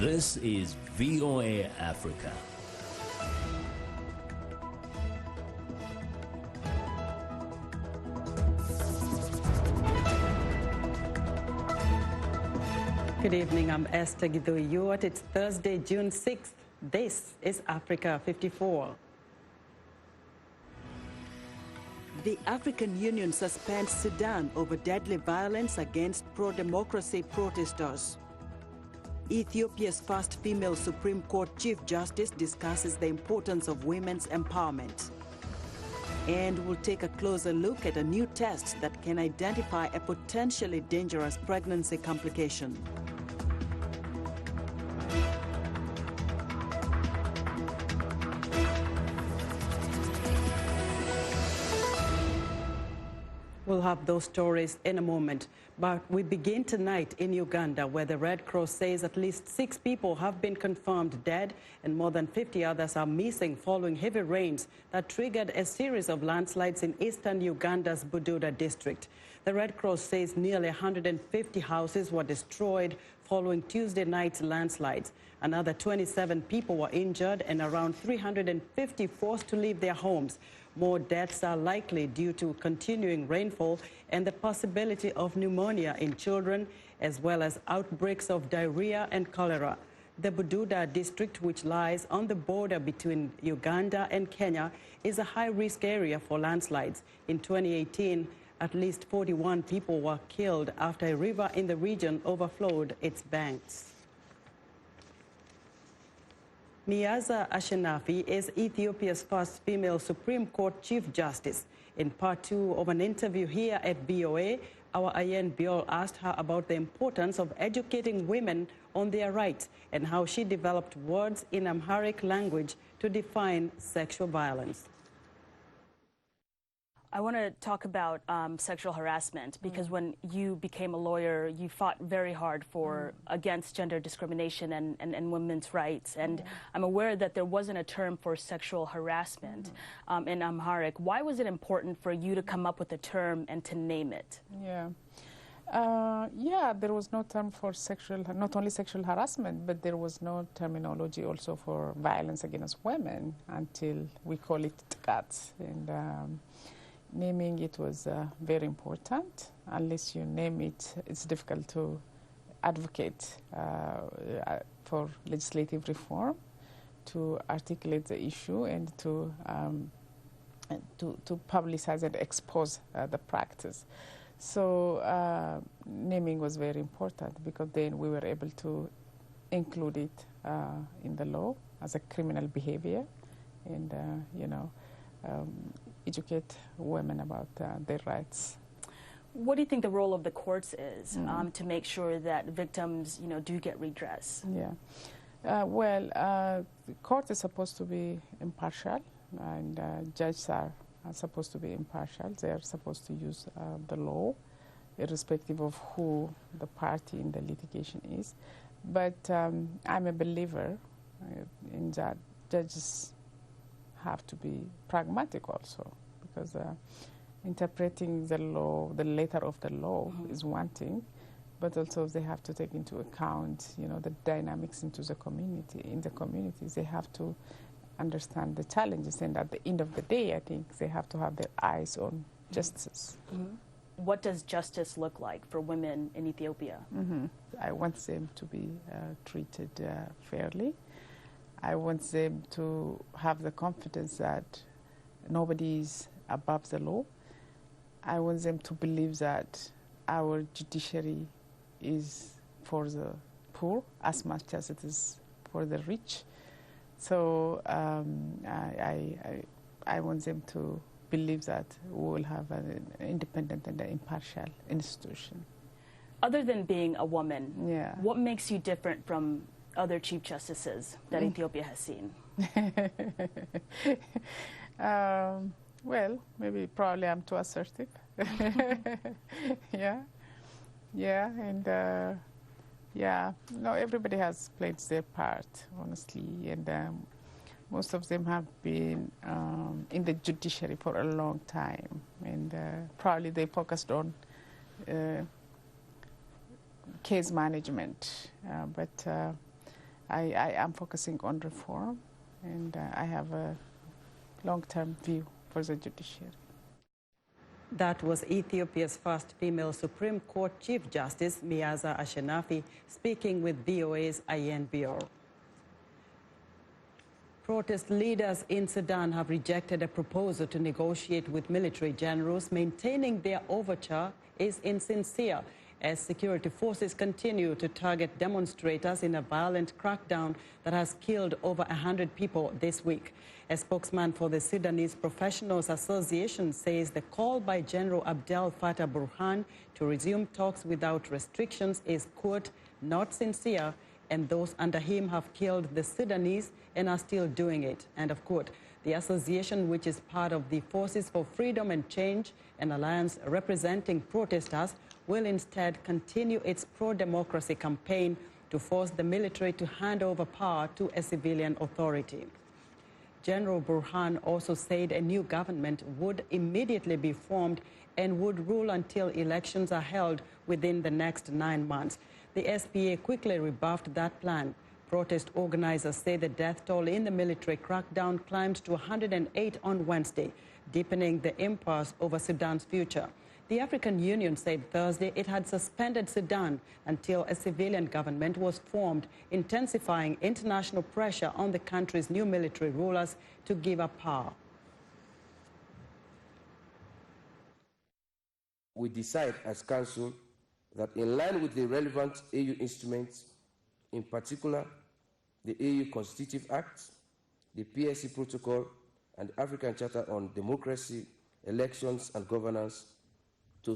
This is VOA Africa. Good evening, I'm Esther Gidhui. It's Thursday, June 6th. This is Africa 54. The African Union suspends Sudan over deadly violence against pro-democracy protesters. Ethiopia's first female Supreme Court Chief Justice discusses the importance of women's empowerment. And we'll take a closer look at a new test that can identify a potentially dangerous pregnancy complication. We'll have those stories in a moment. But we begin tonight in Uganda, where the Red Cross says at least 6 people have been confirmed dead and more than 50 others are missing following heavy rains that triggered a series of landslides in eastern Uganda's Bududa district. The Red Cross says nearly 150 houses were destroyed following Tuesday night's landslides. Another 27 people were injured and around 350 forced to leave their homes. More deaths are likely due to continuing rainfall and the possibility of pneumonia in children, as well as outbreaks of diarrhea and cholera. The Bududa district, which lies on the border between Uganda and Kenya, is a high-risk area for landslides. In 2018, at least 41 people were killed after a river in the region overflowed its banks. Miaza Ashenafi is Ethiopia's first female Supreme Court Chief Justice. In part 2 of an interview here at VOA, our Ayen Biol asked her about the importance of educating women on their rights and how she developed words in Amharic language to define sexual violence. I want to talk about sexual harassment because when you became a lawyer, you fought very hard for against gender discrimination and women's rights. And I'm aware that there wasn't a term for sexual harassment in Amharic. Why was it important for you to come up with a term and to name it? There was no term for not only sexual harassment, but there was no terminology also for violence against women until we call it tkat. And naming it was very important. Unless you name it, it's difficult to advocate for legislative reform, to articulate the issue, and to publicize and expose the practice. So naming was very important because then we were able to include it in the law as a criminal behavior, and educate women about their rights. What do you think the role of the courts is to make sure that victims, do get redress? The court is supposed to be impartial, and judges are supposed to be impartial. They are supposed to use the law, irrespective of who the party in the litigation is. But I'm a believer in that judges have to be pragmatic also, because interpreting the law, the letter of the law is one thing, but also they have to take into account, the dynamics into the community. In the communities, they have to understand the challenges, and at the end of the day, I think they have to have their eyes on justice. What does justice look like for women in Ethiopia? I want them to be treated fairly. I want them to have the confidence that nobody is above the law. I want them to believe that our judiciary is for the poor as much as it is for the rich. So I want them to believe that we will have an independent and impartial institution. Other than being a woman, what makes you different from other chief justices that Ethiopia has seen? Maybe probably I'm too assertive. Everybody has played their part, honestly, and most of them have been in the judiciary for a long time, and probably they focused on case management, but I am focusing on reform, and I have a long-term view for the judiciary. That was Ethiopia's first female Supreme Court Chief Justice, Miaza Ashenafi, speaking with VOA's Ayen Bior. Protest leaders in Sudan have rejected a proposal to negotiate with military generals, maintaining their overture is insincere as security forces continue to target demonstrators in a violent crackdown that has killed over 100 people this week. A spokesman for the Sudanese Professionals Association says the call by General Abdel Fattah Burhan to resume talks without restrictions is, quote, not sincere, and those under him have killed the Sudanese and are still doing it, end of quote. The association, which is part of the Forces for Freedom and Change, an alliance representing protesters, will instead continue its pro-democracy campaign to force the military to hand over power to a civilian authority. General Burhan also said a new government would immediately be formed and would rule until elections are held within the next 9 months. The SPA quickly rebuffed that plan. Protest organizers say the death toll in the military crackdown climbed to 108 on Wednesday, deepening the impasse over Sudan's future. The African Union said Thursday it had suspended Sudan until a civilian government was formed, intensifying international pressure on the country's new military rulers to give up power. We decide as Council that in line with the relevant AU instruments, in particular the AU Constitutive Act, the PSC Protocol, and the African Charter on Democracy, Elections and Governance, to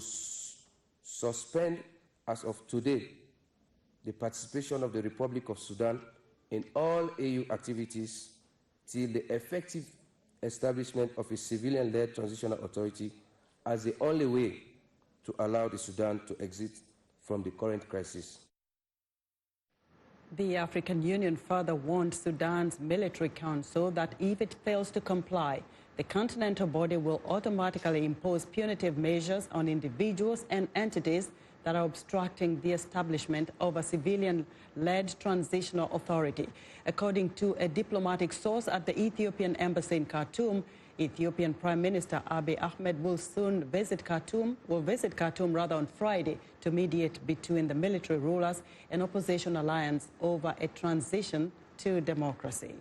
suspend, as of today, the participation of the Republic of Sudan in all AU activities till the effective establishment of a civilian-led transitional authority as the only way to allow the Sudan to exit from the current crisis. The African Union further warned Sudan's military council that if it fails to comply, the continental body will automatically impose punitive measures on individuals and entities that are obstructing the establishment of a civilian-led transitional authority. According to a diplomatic source at the Ethiopian embassy in Khartoum, Ethiopian Prime Minister Abiy Ahmed will visit Khartoum on Friday to mediate between the military rulers and opposition alliance over a transition to democracy.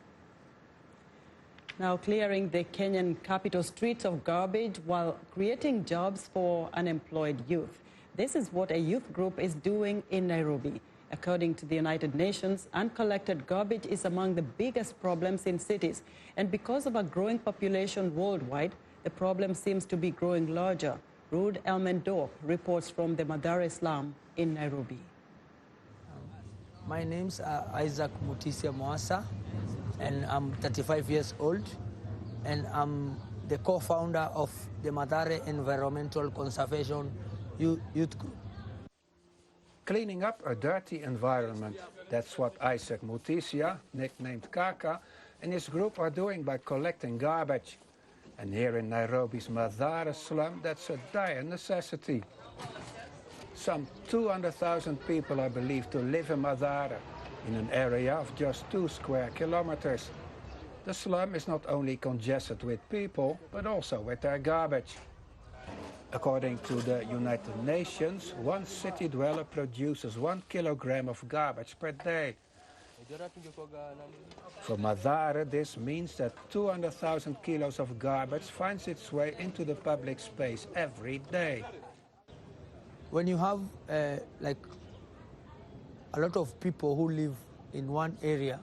Now clearing the Kenyan capital streets of garbage while creating jobs for unemployed youth. This is what a youth group is doing in Nairobi. According to the United Nations, uncollected garbage is among the biggest problems in cities. And because of a growing population worldwide, the problem seems to be growing larger. Ruud Elmendorf reports from the Mathare slum in Nairobi. My name's Isaac Mutisia Mwasa, and I'm 35 years old, and I'm the co-founder of the Mathare Environmental Conservation Youth Group. Cleaning up a dirty environment, that's what Isaac Mutisia, nicknamed Kaka, and his group are doing by collecting garbage. And here in Nairobi's Mathare slum, that's a dire necessity. Some 200,000 people are believed to live in Mathare, in an area of just 2 square kilometers. The slum is not only congested with people, but also with their garbage. According to the United Nations, one city dweller produces 1 kilogram of garbage per day. For Mathare, this means that 200,000 kilos of garbage finds its way into the public space every day. When you have like a lot of people who live in one area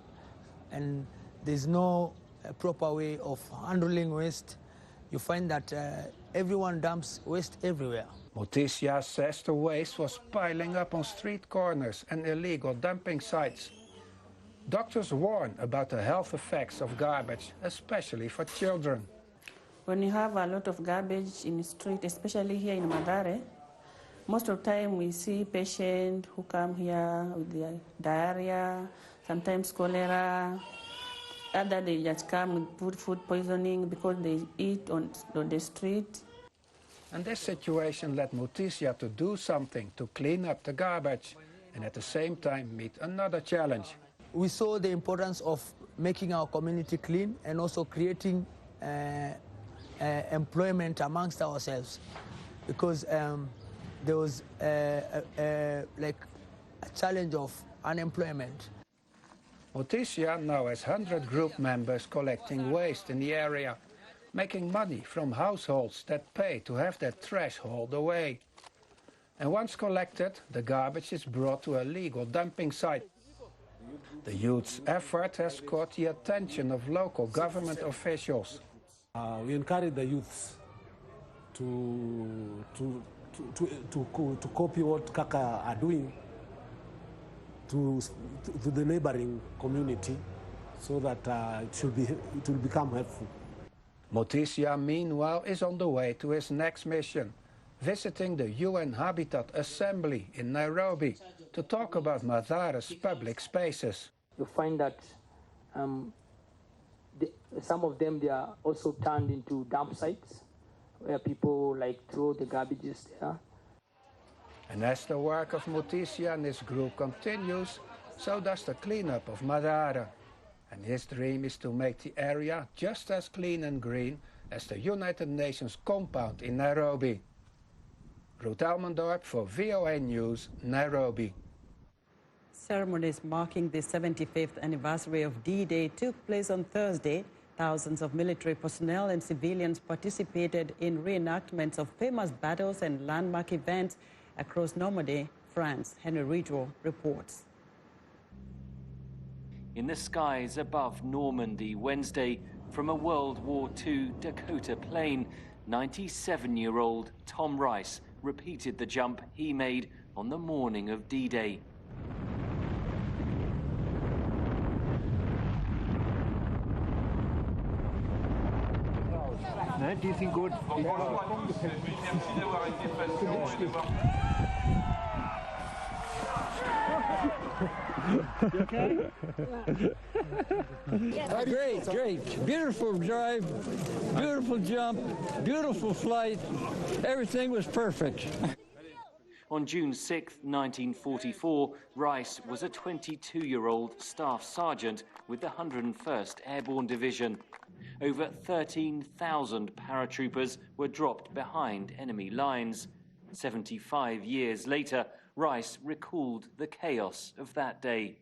and there's no proper way of handling waste, you find that everyone dumps waste everywhere. Mutisia says the waste was piling up on street corners and illegal dumping sites. Doctors warn about the health effects of garbage, especially for children. When you have a lot of garbage in the street, especially here in Mathare, most of the time we see patients who come here with their diarrhea, sometimes cholera. Other they just come with food poisoning because they eat on the street. And this situation led Mutisia to do something to clean up the garbage and at the same time meet another challenge. we saw the importance of making our community clean and also creating employment amongst ourselves, because there was like a challenge of unemployment. Mutisia now has 100 group members collecting waste in the area, making money from households that pay to have their trash hauled away. And once collected, the garbage is brought to a legal dumping site. The youth's effort has caught the attention of local government officials. We encourage the youths to copy what Kaka are doing to the neighboring community, so that it will become helpful. Mutisia, meanwhile, is on the way to his next mission, visiting the UN Habitat Assembly in Nairobi to talk about Mathara's public spaces. You find that some of them, they are also turned into dump sites where people throw the garbages there. And as the work of Mutisia and his group continues, so does the cleanup of Mathara. And his dream is to make the area just as clean and green as the United Nations compound in Nairobi. Ruth Elmendorp for VOA News, Nairobi. Ceremonies marking the 75th anniversary of D-Day took place on Thursday. Thousands of military personnel and civilians participated in reenactments of famous battles and landmark events across Normandy, France. Henry Ridgwell reports. In the skies above Normandy Wednesday, from a World War II Dakota plane, 97-year-old Tom Rice repeated the jump he made on the morning of D-Day. Do you think good? Okay? Great. Beautiful drive, beautiful jump, beautiful flight. Everything was perfect. On June 6, 1944, Rice was a 22-year-old staff sergeant with the 101st Airborne Division. Over 13,000 paratroopers were dropped behind enemy lines. 75 years later, Rice recalled the chaos of that day.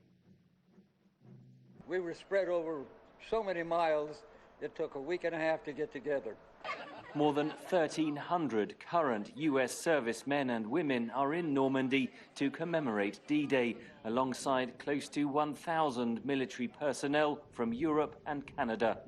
We were spread over so many miles, it took a week and a half to get together. More than 1,300 current US servicemen and women are in Normandy to commemorate D-Day, alongside close to 1,000 military personnel from Europe and Canada.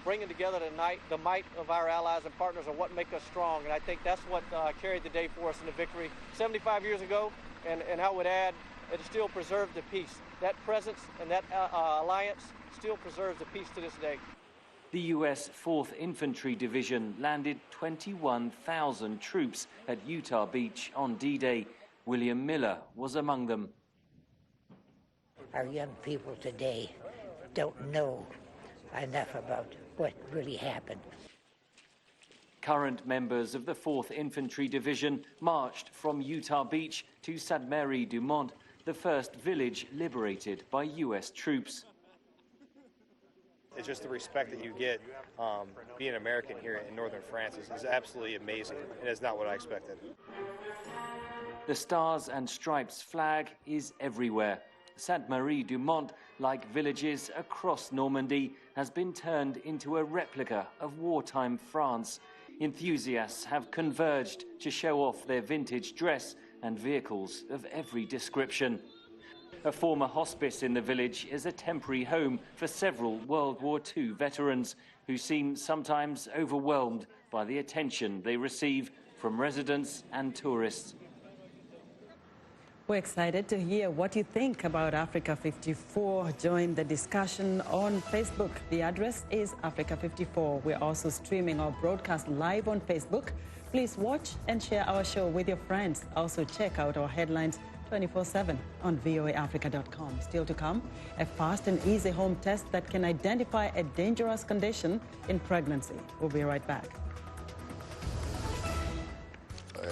Bringing together tonight the might of our allies and partners are what make us strong, and I think that's what carried the day for us in the victory 75 years ago, and I would add, it still preserved the peace. That presence and that alliance still preserves the peace to this day. The US 4th Infantry Division landed 21,000 troops at Utah Beach on D-Day. William Miller was among them. Our young people today don't know enough about what really happened. Current members of the 4th Infantry Division marched from Utah Beach to Sainte-Marie-du-Mont, the first village liberated by US troops. It's just the respect that you get being American here in northern France is absolutely amazing, and it's not what I expected. The Stars and Stripes flag is everywhere. Sainte-Marie-du-Mont, like villages across Normandy, has been turned into a replica of wartime France. Enthusiasts have converged to show off their vintage dress and vehicles of every description. A former hospice in the village is a temporary home for several World War II veterans who seem sometimes overwhelmed by the attention they receive from residents and tourists. We're excited to hear what you think about Africa 54. Join the discussion on Facebook. The address is Africa 54. We're also streaming our broadcast live on Facebook. Please watch and share our show with your friends. Also check out our headlines 24/7 on voaafrica.com. Still to come, a fast and easy home test that can identify a dangerous condition in pregnancy. We'll be right back.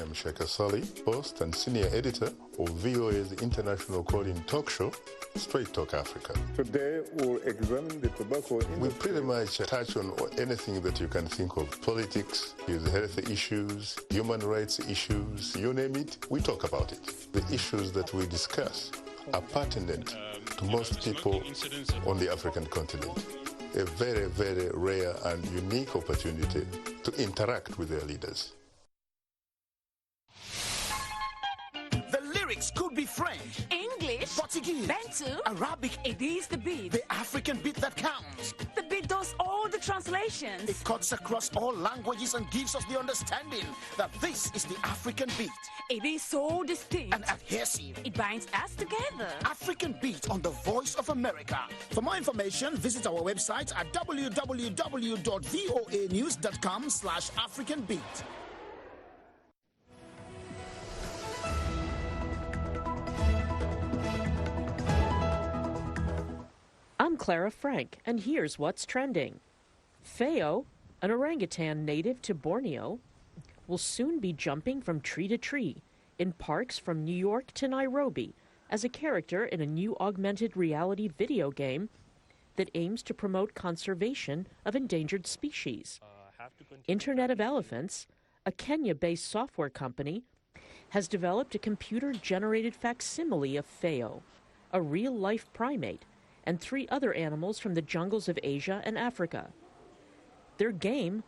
I'm Sheikh Asali, host and senior editor of VOA's international call-in talk show, Straight Talk Africa. Today we'll examine the tobacco industry. We pretty much touch on anything that you can think of. Politics, health issues, human rights issues, you name it, we talk about it. The issues that we discuss are pertinent to most people on the African continent. A very, very rare and unique opportunity to interact with their leaders. The lyrics could be French, English, Portuguese, Bantu, Arabic. It is the beat. The African beat that counts. The beat does all the translations. It cuts across all languages and gives us the understanding that this is the African beat. It is so distinct and adhesive. It binds us together. African Beat on the Voice of America. For more information, visit our website at www.voanews.com/AfricanBeat. I'm Clara Frank, and here's what's trending. Feo, an orangutan native to Borneo, will soon be jumping from tree to tree in parks from New York to Nairobi as a character in a new augmented reality video game that aims to promote conservation of endangered species. Internet of Elephants, a Kenya-based software company, has developed a computer-generated facsimile of Feo, a real-life primate, and 3 other animals from the jungles of Asia and Africa. Their game,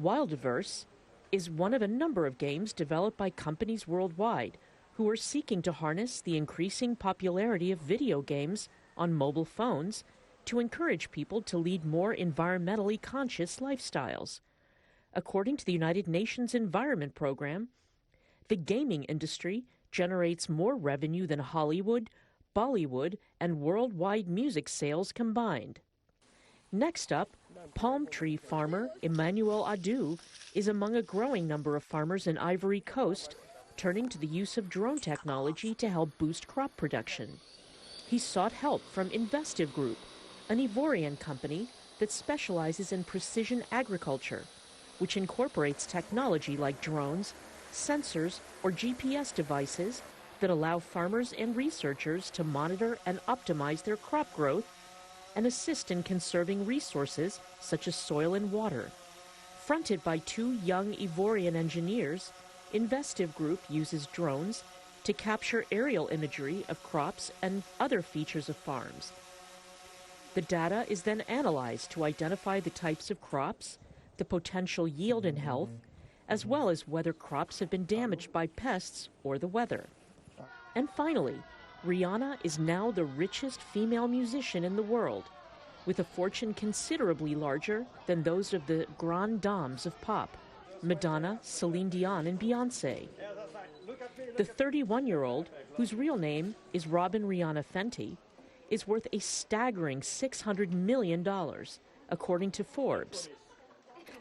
Wildiverse, is one of a number of games developed by companies worldwide who are seeking to harness the increasing popularity of video games on mobile phones to encourage people to lead more environmentally conscious lifestyles. According to the United Nations Environment Program, the gaming industry generates more revenue than Hollywood, Bollywood, and worldwide music sales combined. Next up, palm tree farmer Emmanuel Adu is among a growing number of farmers in Ivory Coast turning to the use of drone technology to help boost crop production. He sought help from Investive Group, an Ivorian company that specializes in precision agriculture, which incorporates technology like drones, sensors, or GPS devices that allow farmers and researchers to monitor and optimize their crop growth and assist in conserving resources such as soil and water. Fronted by 2 young Ivorian engineers, Investive Group uses drones to capture aerial imagery of crops and other features of farms. The data is then analyzed to identify the types of crops, the potential yield and health, as well as whether crops have been damaged by pests or the weather. And finally, Rihanna is now the richest female musician in the world, with a fortune considerably larger than those of the grand dames of pop, Madonna, Celine Dion, and Beyoncé. The 31-year-old, whose real name is Robin Rihanna Fenty, is worth a staggering $600 million, according to Forbes.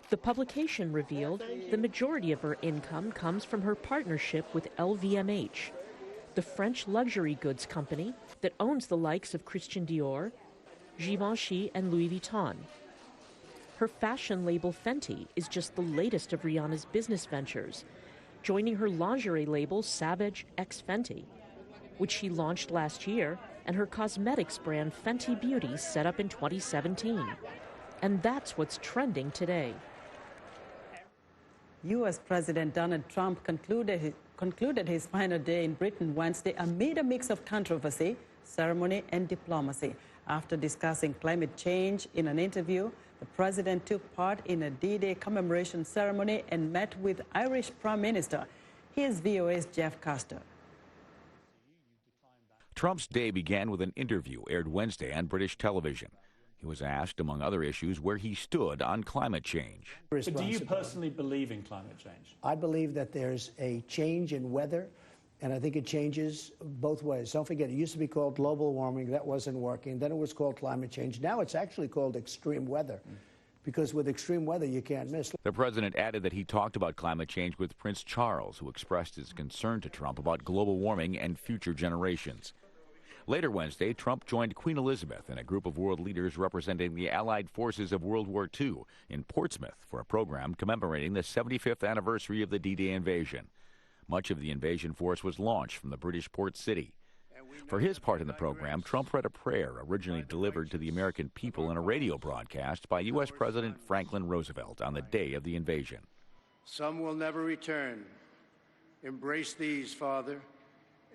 The publication revealed the majority of her income comes from her partnership with LVMH, the French luxury goods company that owns the likes of Christian Dior, Givenchy, and Louis Vuitton. Her fashion label Fenty is just the latest of Rihanna's business ventures, joining her lingerie label Savage x Fenty, which she launched last year, and her cosmetics brand Fenty Beauty set up in 2017. And that's what's trending today. U.S. President Donald Trump concluded his final day in Britain Wednesday amid a mix of controversy, ceremony, and diplomacy. After discussing climate change in an interview, the president took part in a D-Day commemoration ceremony and met with Irish Prime Minister. Here's VOA's Jeff Custer. Trump's day began with an interview aired Wednesday on British television. He was asked, among other issues, where he stood on climate change. But do you personally believe in climate change? I believe that there's a change in weather, and I think it changes both ways. Don't forget, it used to be called global warming. That wasn't working. Then it was called climate change. Now it's actually called extreme weather, because with extreme weather, you can't miss. The president added that he talked about climate change with Prince Charles, who expressed his concern to Trump about global warming and future generations. Later Wednesday, Trump joined Queen Elizabeth and a group of world leaders representing the Allied forces of World War II in Portsmouth for a program commemorating the 75th anniversary of the D-Day invasion. Much of the invasion force was launched from the British port city. For his part in the program, Trump read a prayer originally delivered to the American people in a radio broadcast by U.S. President Franklin Roosevelt on the day of the invasion. Some will never return. Embrace these, Father,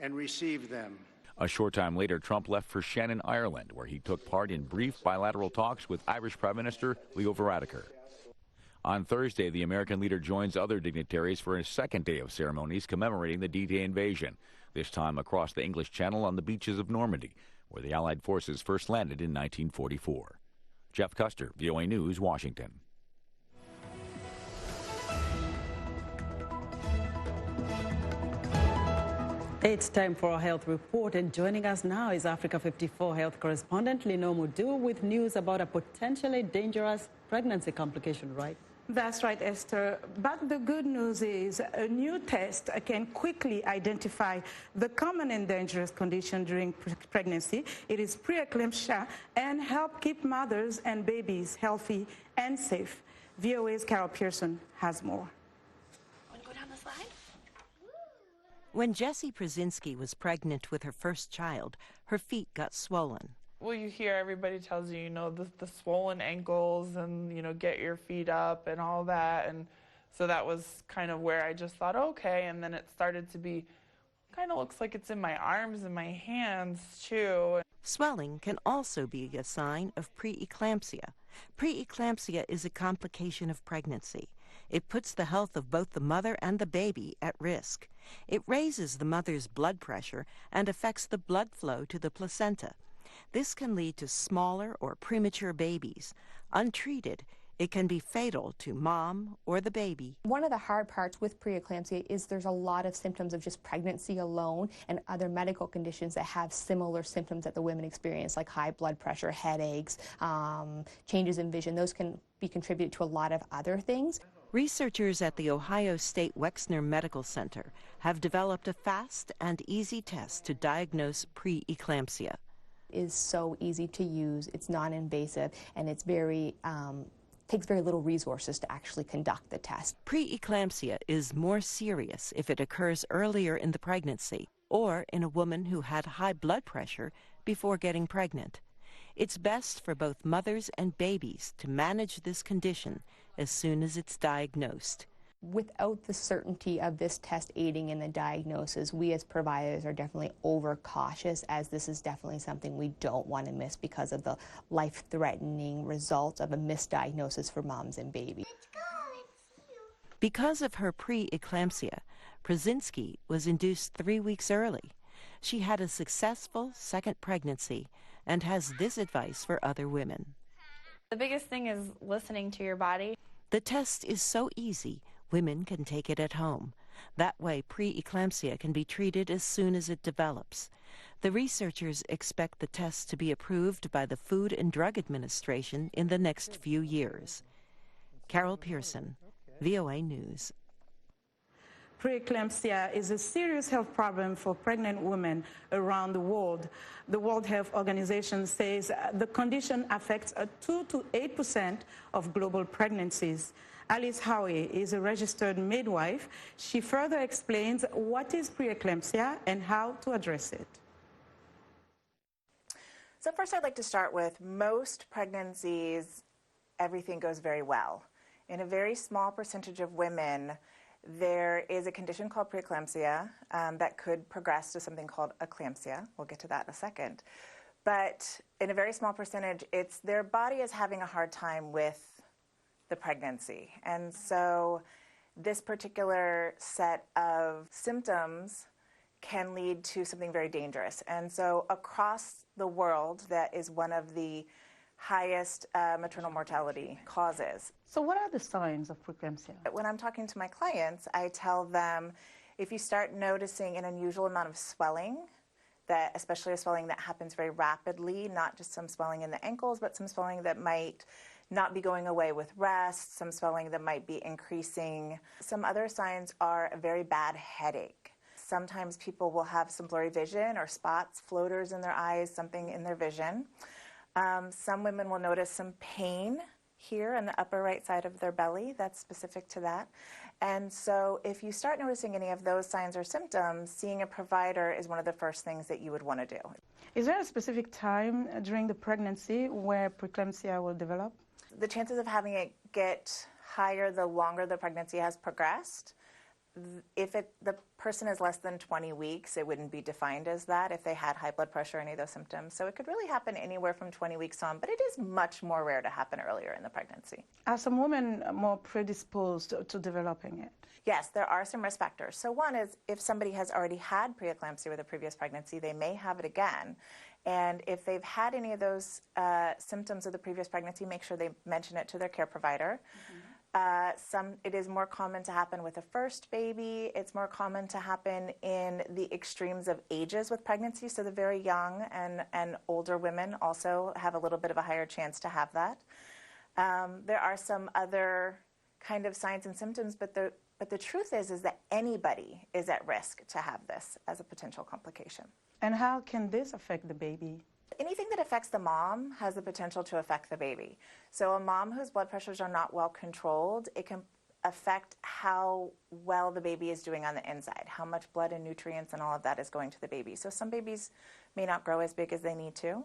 and receive them. A short time later, Trump left for Shannon, Ireland, where he took part in brief bilateral talks with Irish Prime Minister Leo Varadkar. On Thursday, the American leader joins other dignitaries for a second day of ceremonies commemorating the D-Day invasion, this time across the English Channel on the beaches of Normandy, where the Allied forces first landed in 1944. Jeff Custer, VOA News, Washington. It's time for our health report, and joining us now is Africa 54 health correspondent Lino Mudu with news about a potentially dangerous pregnancy complication, right? That's right, Esther. But the good news is a new test can quickly identify the common and dangerous condition during pregnancy. It is preeclampsia and help keep mothers and babies healthy and safe. VOA's Carol Pearson has more. Want to go down the slide? When Jessie Brzezinski was pregnant with her first child, her feet got swollen. Well, you hear everybody tells you, the swollen ankles and, get your feet up and all that. And so that was kind of where I just thought, okay. And then it started to be, kind of looks like it's in my arms and my hands, too. Swelling can also be a sign of preeclampsia. Preeclampsia is a complication of pregnancy. It puts the health of both the mother and the baby at risk. It raises the mother's blood pressure and affects the blood flow to the placenta. This can lead to smaller or premature babies. Untreated, it can be fatal to mom or the baby. One of the hard parts with preeclampsia is there's a lot of symptoms of just pregnancy alone and other medical conditions that have similar symptoms that the women experience, like high blood pressure, headaches, changes in vision. Those can be contributed to a lot of other things. Researchers at the Ohio State Wexner Medical Center have developed a fast and easy test to diagnose preeclampsia. Is so easy to use, it's non-invasive, and it's takes very little resources to actually conduct the test. Preeclampsia is more serious if it occurs earlier in the pregnancy or in a woman who had high blood pressure before getting pregnant. It's best for both mothers and babies to manage this condition as soon as it's diagnosed. Without the certainty of this test aiding in the diagnosis, we as providers are definitely overcautious, as this is definitely something we don't want to miss because of the life-threatening results of a misdiagnosis for moms and babies. Because of her preeclampsia, Brzezinski was induced 3 weeks early. She had a successful second pregnancy and has this advice for other women. The biggest thing is listening to your body. The test is so easy, women can take it at home. That way, preeclampsia can be treated as soon as it develops. The researchers expect the test to be approved by the Food and Drug Administration in the next few years. Carol Pearson, VOA News. Preeclampsia is a serious health problem for pregnant women around the world. The World Health Organization says the condition affects 2 to 8% of global pregnancies. Alice Howie is a registered midwife. She further explains what is preeclampsia and how to address it. So first, I'd like to start with most pregnancies, everything goes very well. In a very small percentage of women, there is a condition called preeclampsia that could progress to something called eclampsia. We'll get to that in a second. But in a very small percentage, it's their body is having a hard time with the pregnancy. And so this particular set of symptoms can lead to something very dangerous. And so across the world, that is one of the highest maternal mortality causes. So what are the signs of preeclampsia? When I'm talking to my clients, I tell them if you start noticing an unusual amount of swelling, that especially a swelling that happens very rapidly, not just some swelling in the ankles, but some swelling that might not be going away with rest, some swelling that might be increasing. Some other signs are a very bad headache. Sometimes people will have some blurry vision or spots, floaters in their eyes, something in their vision. Some women will notice some pain here on the upper right side of their belly. That's specific to that. And so if you start noticing any of those signs or symptoms, seeing a provider is one of the first things that you would want to do. Is there a specific time during the pregnancy where preeclampsia will develop? The chances of having it get higher the longer the pregnancy has progressed. If the person is less than 20 weeks, it wouldn't be defined as that if they had high blood pressure or any of those symptoms. So it could really happen anywhere from 20 weeks on, but it is much more rare to happen earlier in the pregnancy. Are some women more predisposed to developing it? Yes, there are some risk factors. So one is if somebody has already had preeclampsia with a previous pregnancy, they may have it again. And if they've had any of those symptoms of the previous pregnancy, make sure they mention it to their care provider. It is more common to happen with a first baby. It's more common to happen in the extremes of ages with pregnancy. So the very young and older women also have a little bit of a higher chance to have that. There are some other kind of signs and symptoms, but the truth is that anybody is at risk to have this as a potential complication. And how can this affect the baby? Anything that affects the mom has the potential to affect the baby. So a mom whose blood pressures are not well controlled, it can affect how well the baby is doing on the inside, how much blood and nutrients and all of that is going to the baby. So some babies may not grow as big as they need to.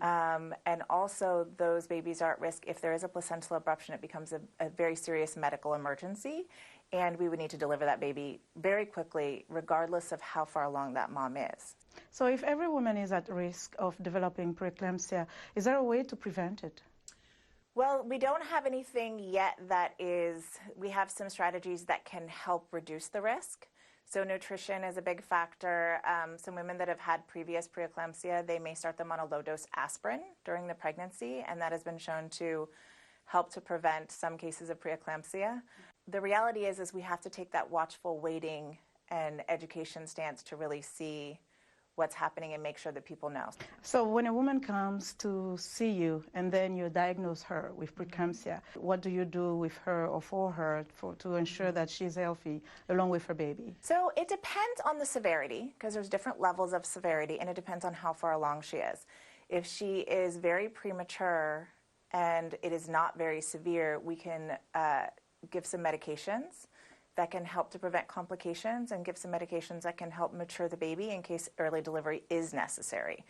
And also those babies are at risk if there is a placental abruption. It becomes a very serious medical emergency, and we would need to deliver that baby very quickly regardless of how far along that mom is. So if every woman is at risk of developing preeclampsia, is there a way to prevent it? Well, we don't have anything yet we have some strategies that can help reduce the risk. So nutrition is a big factor. Some women that have had previous preeclampsia, they may start them on a low-dose aspirin during the pregnancy, and that has been shown to help to prevent some cases of preeclampsia. The reality is we have to take that watchful waiting and education stance to really see what's happening and make sure that people know. So when a woman comes to see you and then you diagnose her with preeclampsia, what do you do with her or for her to ensure that she's healthy along with her baby? So it depends on the severity, because there's different levels of severity, and it depends on how far along she is. If she is very premature and it is not very severe, we can give some medications that can help to prevent complications and give some medications that can help mature the baby in case early delivery is necessary.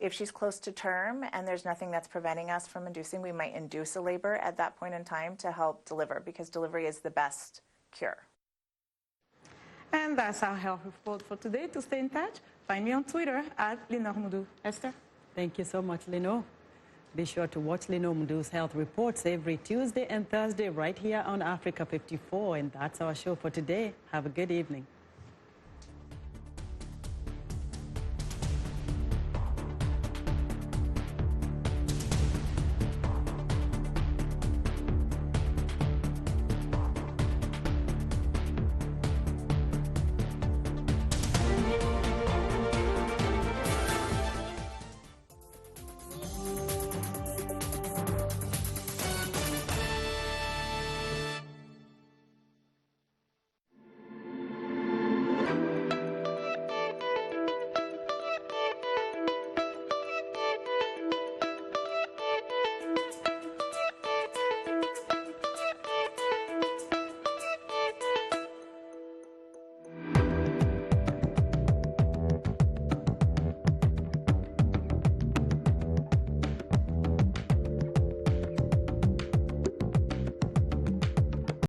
If she's close to term and there's nothing that's preventing us from inducing, we might induce a labor at that point in time to help deliver, because delivery is the best cure. And that's our health report for today. To stay in touch, find me on Twitter @LenorMoudou. Esther? Thank you so much, Lenore. Be sure to watch Lenore Moudou's health reports every Tuesday and Thursday right here on Africa 54. And that's our show for today. Have a good evening.